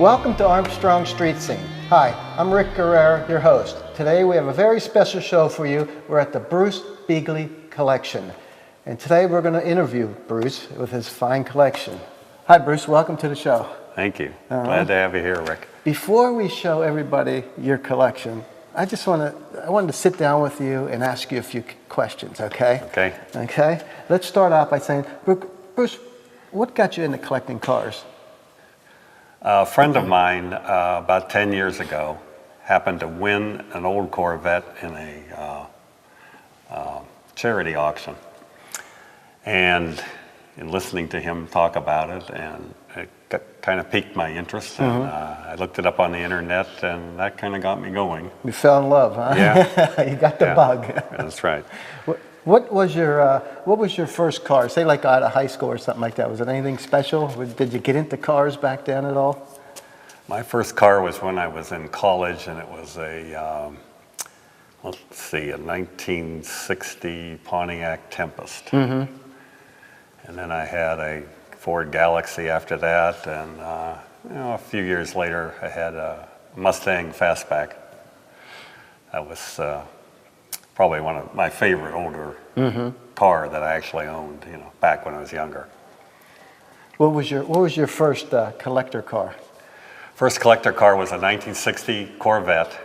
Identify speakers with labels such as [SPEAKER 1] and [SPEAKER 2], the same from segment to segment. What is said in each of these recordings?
[SPEAKER 1] Welcome to Armstrong Street Scene. Hi, I'm Rick Gurrera, your host. Today we have a very special show for you. We're at the Bruce Beeghly collection. And today we're going to interview Bruce with his fine collection. Hi Bruce, welcome to the show.
[SPEAKER 2] Thank you. Glad to have you here, Rick.
[SPEAKER 1] Before we show everybody your collection, I wanted to sit down with you and ask you a few questions, okay?
[SPEAKER 2] Okay.
[SPEAKER 1] Okay? Let's start out by saying, Bruce, what got you into collecting cars?
[SPEAKER 2] A friend of mine, about 10 years ago, happened to win an old Corvette in a charity auction. And in listening to him talk about it, and it kind of piqued my interest, and I looked it up on the internet, and that kind of got me going.
[SPEAKER 1] You fell in love, huh?
[SPEAKER 2] Yeah.
[SPEAKER 1] You got the bug.
[SPEAKER 2] That's right.
[SPEAKER 1] What was your first car? Say like out of high school or something like that. Was it anything special? Did you get into cars back then at all?
[SPEAKER 2] My first car was when I was in college, and it was a 1960 Pontiac Tempest. And then I had a Ford Galaxy after that, and a few years later I had a Mustang Fastback. That was probably one of my favorite older car that I actually owned, back when I was younger.
[SPEAKER 1] What was your first collector car?
[SPEAKER 2] First collector car was a 1960 Corvette.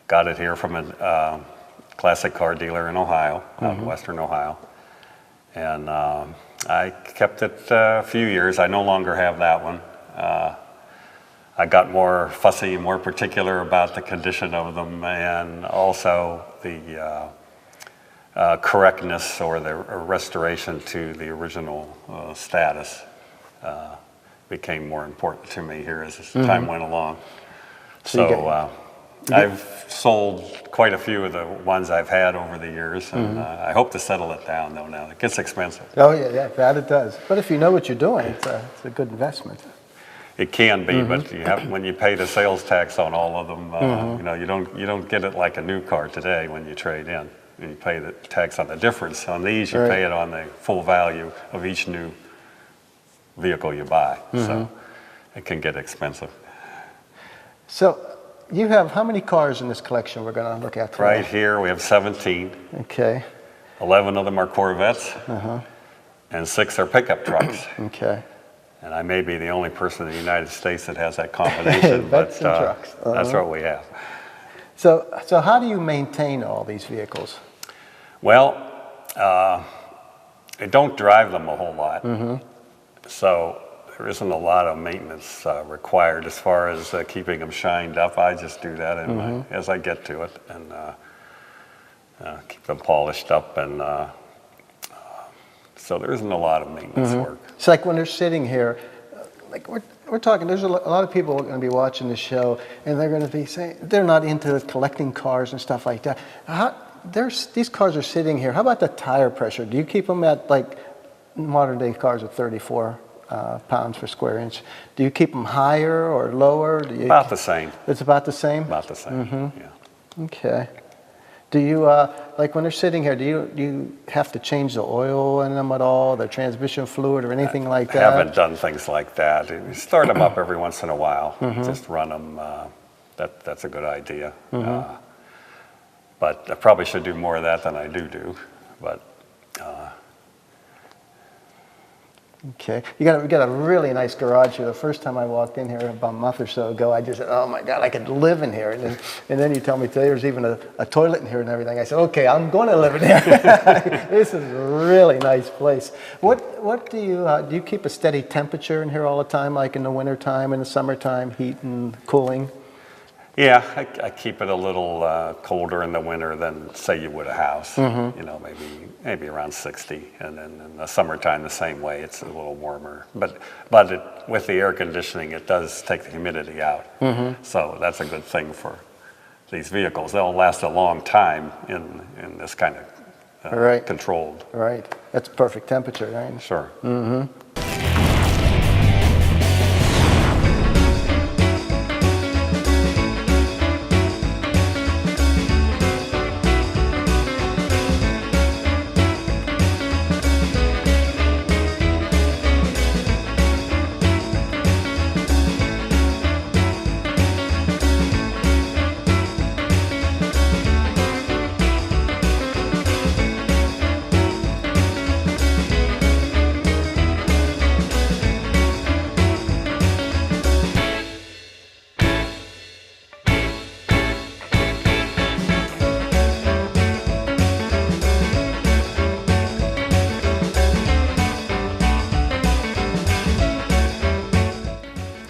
[SPEAKER 2] Got it here from a classic car dealer in Ohio, out in western Ohio. And I kept it a few years. I no longer have that one. I got more fussy, more particular about the condition of them, and also the correctness or the restoration to the original status became more important to me here as time went along. So I've sold quite a few of the ones I've had over the years, and I hope to settle it down though now. It gets expensive.
[SPEAKER 1] Oh yeah, that it does. But if you know what you're doing, it's a good investment.
[SPEAKER 2] It can be, but when you pay the sales tax on all of them, you don't get it like a new car today when you trade in. You pay the tax on the difference. On these, you pay it on the full value of each new vehicle you buy. So it can get expensive.
[SPEAKER 1] So you have how many cars in this collection we're going to look at today?
[SPEAKER 2] Right here we have 17.
[SPEAKER 1] Okay.
[SPEAKER 2] 11 of them are Corvettes, and 6 are pickup trucks.
[SPEAKER 1] Okay.
[SPEAKER 2] And I may be the only person in the United States that has that combination, but
[SPEAKER 1] trucks.
[SPEAKER 2] That's what we have.
[SPEAKER 1] So how do you maintain all these vehicles?
[SPEAKER 2] Well, I don't drive them a whole lot, so there isn't a lot of maintenance required as far as keeping them shined up. I just do that as I get to it, and keep them polished up, and so there isn't a lot of maintenance work.
[SPEAKER 1] It's like when they're sitting here, like we're talking, there's a lot of people going to be watching this show, and they're going to be saying they're not into collecting cars and stuff like that. These cars are sitting here. How about the tire pressure? Do you keep them at, like modern day cars at 34 pounds per square inch? Do you keep them higher or lower?
[SPEAKER 2] About the same.
[SPEAKER 1] It's about the same?
[SPEAKER 2] About the same, yeah.
[SPEAKER 1] Okay. Do you, like when they're sitting here, do you have to change the oil in them at all, the transmission fluid or anything like that?
[SPEAKER 2] I haven't done things like that. You start them up every once in a while. Just run them. That's a good idea. But I probably should do more of that than I do. But
[SPEAKER 1] okay, you got a really nice garage here. The first time I walked in here about a month or so ago, I just said, "Oh my God, I could live in here." And then you tell me today there's even a toilet in here and everything. I said, "Okay, I'm going to live in here." This is a really nice place. What do you keep a steady temperature in here all the time, like in the winter time, in the summertime, heat and cooling?
[SPEAKER 2] Yeah, I keep it a little colder in the winter than, say, you would a house. Maybe around 60, and then in the summertime the same way. It's a little warmer, but with the air conditioning, it does take the humidity out. So that's a good thing for these vehicles. They'll last a long time in this kind of controlled.
[SPEAKER 1] Right, that's perfect temperature, right?
[SPEAKER 2] Sure.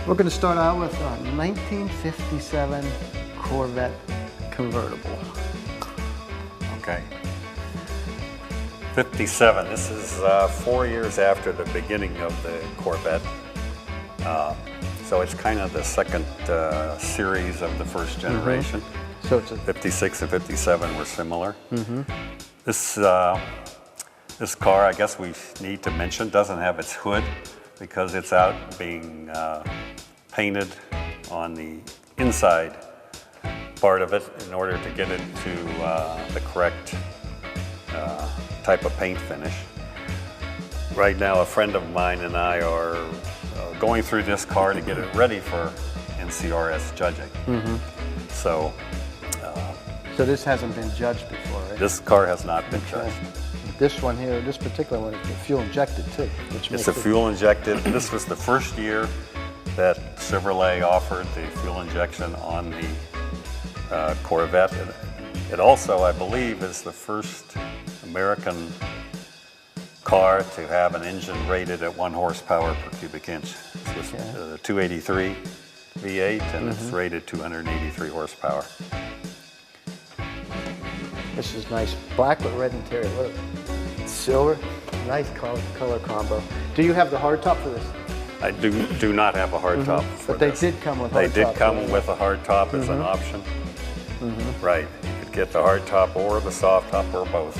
[SPEAKER 1] We're going to start out with a 1957 Corvette convertible.
[SPEAKER 2] Okay. 57, this is 4 years after the beginning of the Corvette. So it's kind of the second series of the first generation.
[SPEAKER 1] So it's a
[SPEAKER 2] 56 and 57 were similar. This car, I guess we need to mention, doesn't have its hood because it's out being painted on the inside part of it in order to get it to the correct type of paint finish. Right now, a friend of mine and I are going through this car to get it ready for NCRS judging. So
[SPEAKER 1] this hasn't been judged before, right?
[SPEAKER 2] this car has not been judged.
[SPEAKER 1] This one here, this particular one, is fuel injected too. Which
[SPEAKER 2] It's
[SPEAKER 1] makes
[SPEAKER 2] a fuel injected. This was the first year that Chevrolet offered the fuel injection on the Corvette. It also, I believe, is the first American car to have an engine rated at 1 horsepower per cubic inch. This was 283 V8, and it's rated 283 horsepower.
[SPEAKER 1] This is nice, black with red interior. Look, silver, nice color combo. Do you have the hardtop for this?
[SPEAKER 2] I do not have a hardtop for
[SPEAKER 1] But they
[SPEAKER 2] this.
[SPEAKER 1] did come with
[SPEAKER 2] They
[SPEAKER 1] hardtop.
[SPEAKER 2] did come with a hardtop as an option. Right, you could get the hardtop or the soft top or both.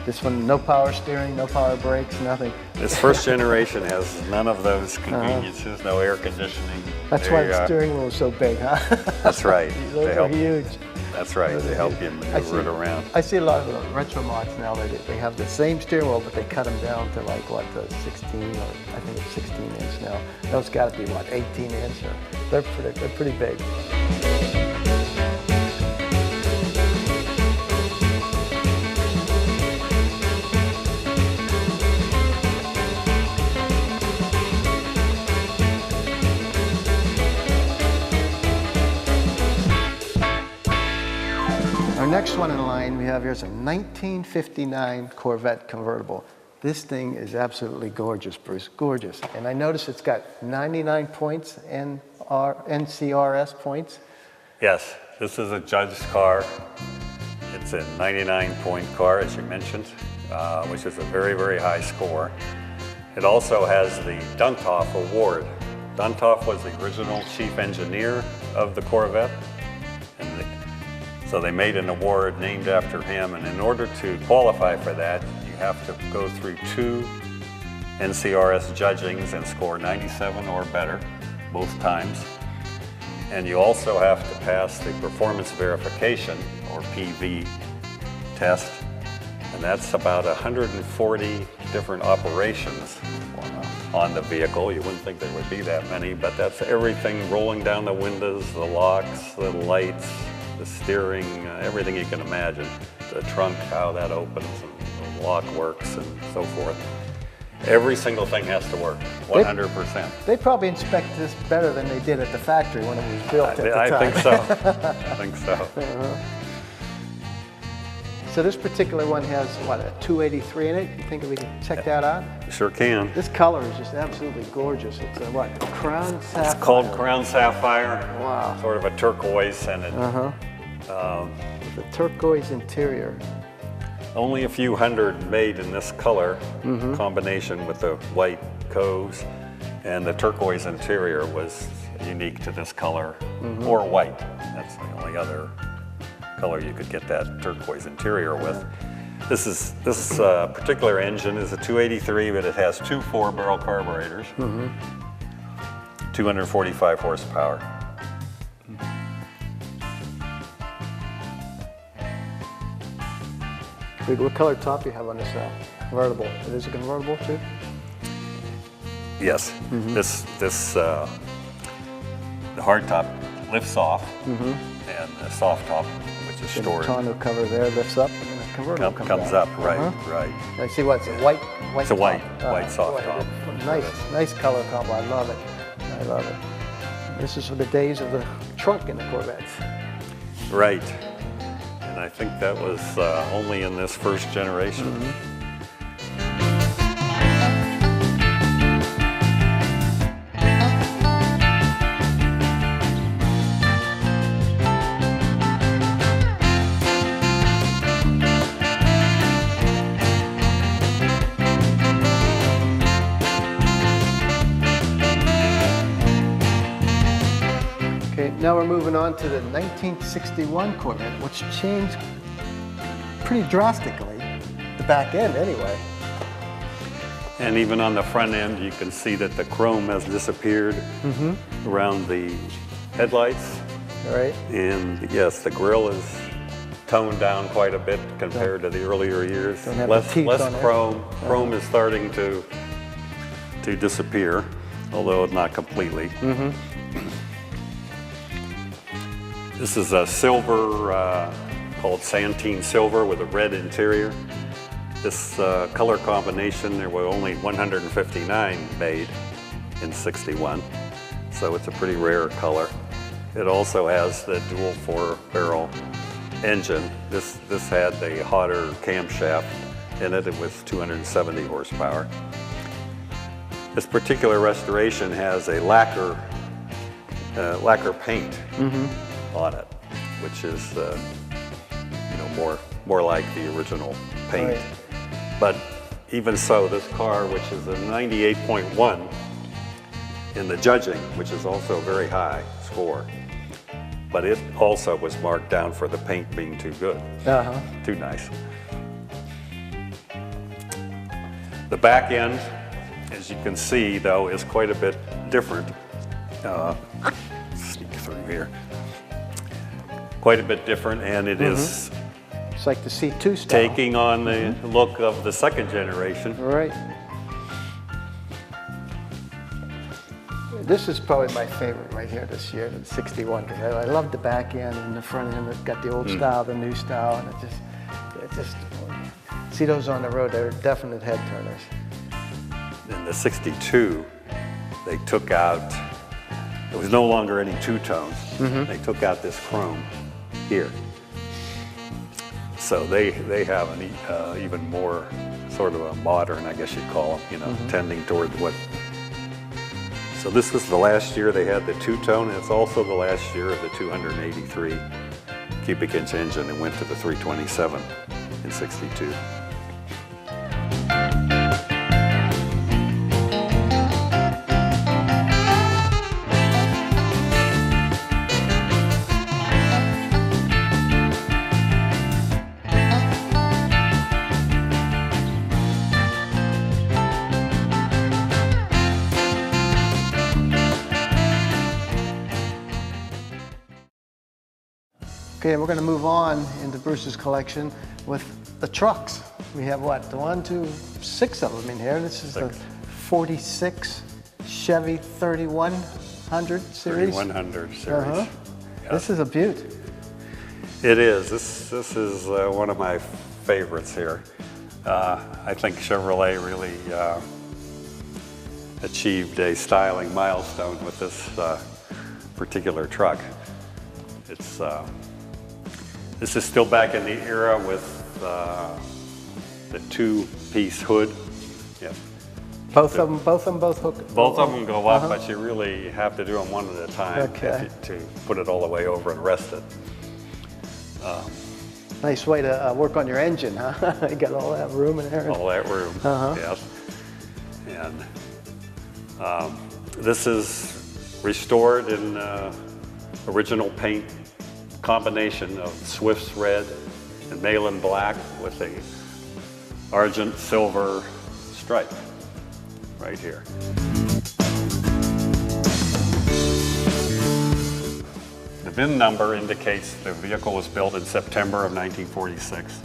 [SPEAKER 1] This one, no power steering, no power brakes, nothing.
[SPEAKER 2] This first generation has none of those conveniences, no air conditioning.
[SPEAKER 1] That's why the steering wheel is so big, huh?
[SPEAKER 2] That's right.
[SPEAKER 1] Those
[SPEAKER 2] They
[SPEAKER 1] are
[SPEAKER 2] help.
[SPEAKER 1] huge.
[SPEAKER 2] That's right. They help you maneuver it around.
[SPEAKER 1] I see a lot of the retro mods now. They have the same steering wheel, but they cut them down to like what, the 16 or I think it's 16 inch now. Those got to be what, 18 inch? Or they're pretty big. Our next one in line we have here is a 1959 Corvette convertible. This thing is absolutely gorgeous, Bruce, gorgeous. And I notice it's got 99 points, NCRS points.
[SPEAKER 2] Yes, this is a judged car. It's a 99-point car, as you mentioned, which is a very, very high score. It also has the Duntov Award. Duntov was the original chief engineer of the Corvette. So they made an award named after him, and in order to qualify for that, you have to go through 2 NCRS judgings and score 97 or better both times. And you also have to pass the performance verification, or PV, test, and that's about 140 different operations on the vehicle. You wouldn't think there would be that many, but that's everything rolling down the windows, the locks, the lights, the steering, everything you can imagine. The trunk, how that opens, and the lock works, and so forth. Every single thing has to work, 100%.
[SPEAKER 1] They probably inspect this better than they did at the factory when it was built at the time.
[SPEAKER 2] I think so. I think so.
[SPEAKER 1] So this particular one has, what, a 283 in it? You think we can check that out?
[SPEAKER 2] Sure can.
[SPEAKER 1] This color is just absolutely gorgeous. It's a, what, Crown Sapphire?
[SPEAKER 2] It's called Crown Sapphire.
[SPEAKER 1] Wow.
[SPEAKER 2] Sort of a turquoise, and it,
[SPEAKER 1] The turquoise interior.
[SPEAKER 2] only a few hundred made in this color combination with the white coves, and the turquoise interior was unique to this color, or white. That's the only other color you could get that turquoise interior with. This particular engine is a 283, but it has 2 4-barrel carburetors, 245 horsepower.
[SPEAKER 1] What color top do you have on this convertible? It is a convertible too?
[SPEAKER 2] Yes, the hardtop lifts off, and the soft top, which is stored,
[SPEAKER 1] The tonneau cover there lifts up, and then the convertible
[SPEAKER 2] comes
[SPEAKER 1] out.
[SPEAKER 2] up. Right.
[SPEAKER 1] I see what's a white.
[SPEAKER 2] It's a white
[SPEAKER 1] top.
[SPEAKER 2] soft top.
[SPEAKER 1] Nice color combo. I love it. I love it. This is for the days of the trunk in the Corvettes.
[SPEAKER 2] Right. And I think that was only in this first generation.
[SPEAKER 1] Now we're moving on to the 1961 Corvette, which changed pretty drastically, the back end anyway.
[SPEAKER 2] And even on the front end, you can see that the chrome has disappeared around the headlights.
[SPEAKER 1] All right.
[SPEAKER 2] And yes, the grille is toned down quite a bit compared to the earlier years.
[SPEAKER 1] Don't have the teeth
[SPEAKER 2] Less
[SPEAKER 1] on it.
[SPEAKER 2] chrome. Chrome is starting to disappear, although not completely. This is a silver called Santine Silver with a red interior. This color combination, there were only 159 made in '61, so it's a pretty rare color. It also has the dual 4-barrel engine. This had the hotter camshaft in it. It was 270 horsepower. This particular restoration has a lacquer paint on it, which is more like the original paint.
[SPEAKER 1] Right.
[SPEAKER 2] But even so, this car, which is a 98.1 in the judging, which is also a very high score, but it also was marked down for the paint being too good, too nice. The back end, as you can see, though, is quite a bit different. Sneak through here. Quite a bit different, and it is
[SPEAKER 1] It's like the C2 style.
[SPEAKER 2] taking on the look of the second generation.
[SPEAKER 1] Right. This is probably my favorite right here this year, the 61, because I love the back end and the front end. It's got the old style, the new style, and it just, see those on the road, they're definite head turners.
[SPEAKER 2] In the 62, they took out, there was no longer any two-tones. They took out this chrome here. So they have an even more sort of a modern, I guess you'd call them, tending toward what. So this was the last year they had the two-tone. It's also the last year of the 283 cubic inch engine. It went to the 327 in '62.
[SPEAKER 1] Okay, we're going to move on into Bruce's collection with the trucks. We have what, 6 of them in here. This is the 46 Chevy 3100 series.
[SPEAKER 2] 3100 series. Yeah.
[SPEAKER 1] This is a beaut.
[SPEAKER 2] It is. This is one of my favorites here. I think Chevrolet really achieved a styling milestone with this particular truck. It's this is still back in the era with the 2-piece hood. Yep.
[SPEAKER 1] Both of them hook.
[SPEAKER 2] Both of them go up, but you really have to do them one at a time to put it all the way over and rest it.
[SPEAKER 1] Nice way to work on your engine, huh? You got all that room in there.
[SPEAKER 2] All that room, yes. And this is restored in original paint combination of Swift's red and Malin black with a argent silver stripe right here. The VIN number indicates the vehicle was built in September of 1946.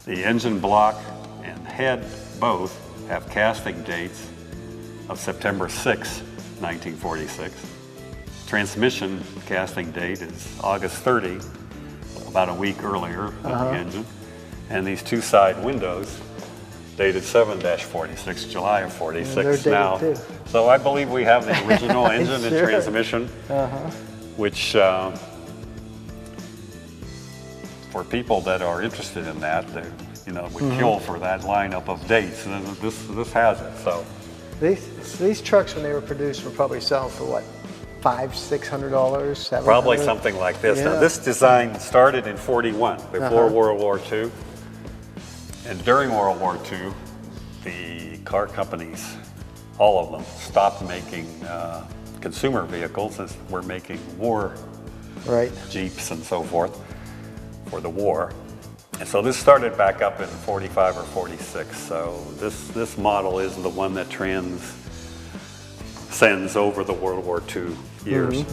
[SPEAKER 2] The engine block and head both have casting dates of September 6, 1946. Transmission casting date is August 30, about a week earlier of the engine. And these two side windows dated 7-46, July of 46 now. Too. So I believe we have the original engine and transmission, which for people that are interested in that, would kill for that lineup of dates. And this has it. So
[SPEAKER 1] these trucks, when they were produced, were probably selling for what? $500-600, $700?
[SPEAKER 2] Probably something like this.
[SPEAKER 1] Yeah.
[SPEAKER 2] Now, this design started in '41, before World War II. And during World War II, the car companies, all of them, stopped making consumer vehicles, as we're making war
[SPEAKER 1] Right.
[SPEAKER 2] Jeeps and so forth for the war. And so this started back up in 45 or 46. So this model is the one that transcends over the World War II years.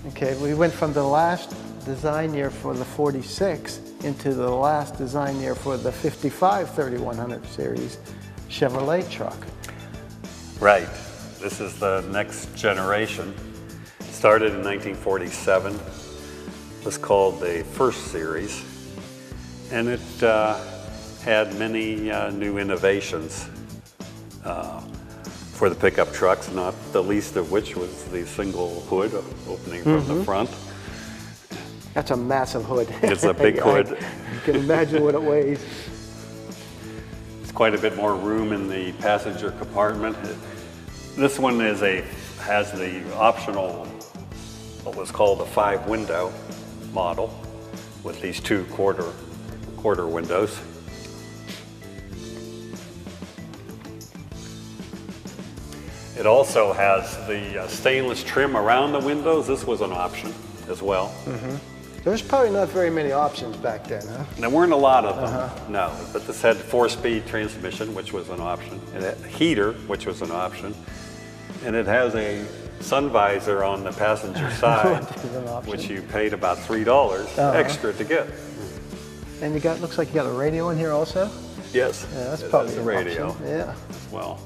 [SPEAKER 1] Okay, we went from the last design year for the 46 into the last design year for the 55 3100 series Chevrolet truck.
[SPEAKER 2] Right. This is the next generation. It started in 1947. It was called the First Series, and it had many new innovations for the pickup trucks, not the least of which was the single hood opening from the front.
[SPEAKER 1] That's a massive hood.
[SPEAKER 2] It's a big hood.
[SPEAKER 1] You can imagine what it weighs.
[SPEAKER 2] It's quite a bit more room in the passenger compartment. This one has the optional, what was called a 5-window model with these two quarter windows. It also has the stainless trim around the windows. This was an option as well.
[SPEAKER 1] There's probably not very many options back then, huh?
[SPEAKER 2] There weren't a lot of them, no. But this had 4-speed transmission, which was an option. It had a heater, which was an option. And it has a sun visor on the passenger side, which you paid about $3 extra to get.
[SPEAKER 1] And looks like you got a radio in here also?
[SPEAKER 2] Yes,
[SPEAKER 1] Yeah, that's
[SPEAKER 2] it
[SPEAKER 1] probably
[SPEAKER 2] has a
[SPEAKER 1] an
[SPEAKER 2] radio
[SPEAKER 1] option. Yeah.
[SPEAKER 2] as well.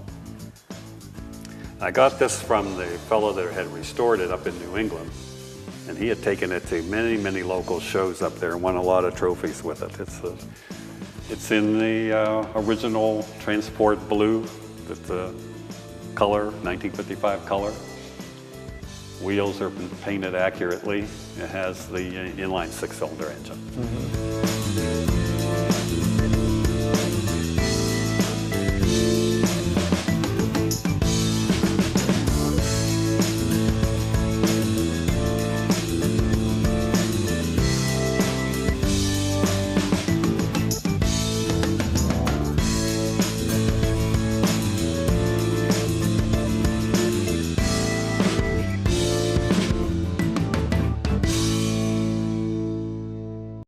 [SPEAKER 2] I got this from the fellow that had restored it up in New England. And he had taken it to many, many local shows up there and won a lot of trophies with it. It's in the original Transport blue, with the color, 1955 color. Wheels are painted accurately. It has the inline 6-cylinder engine.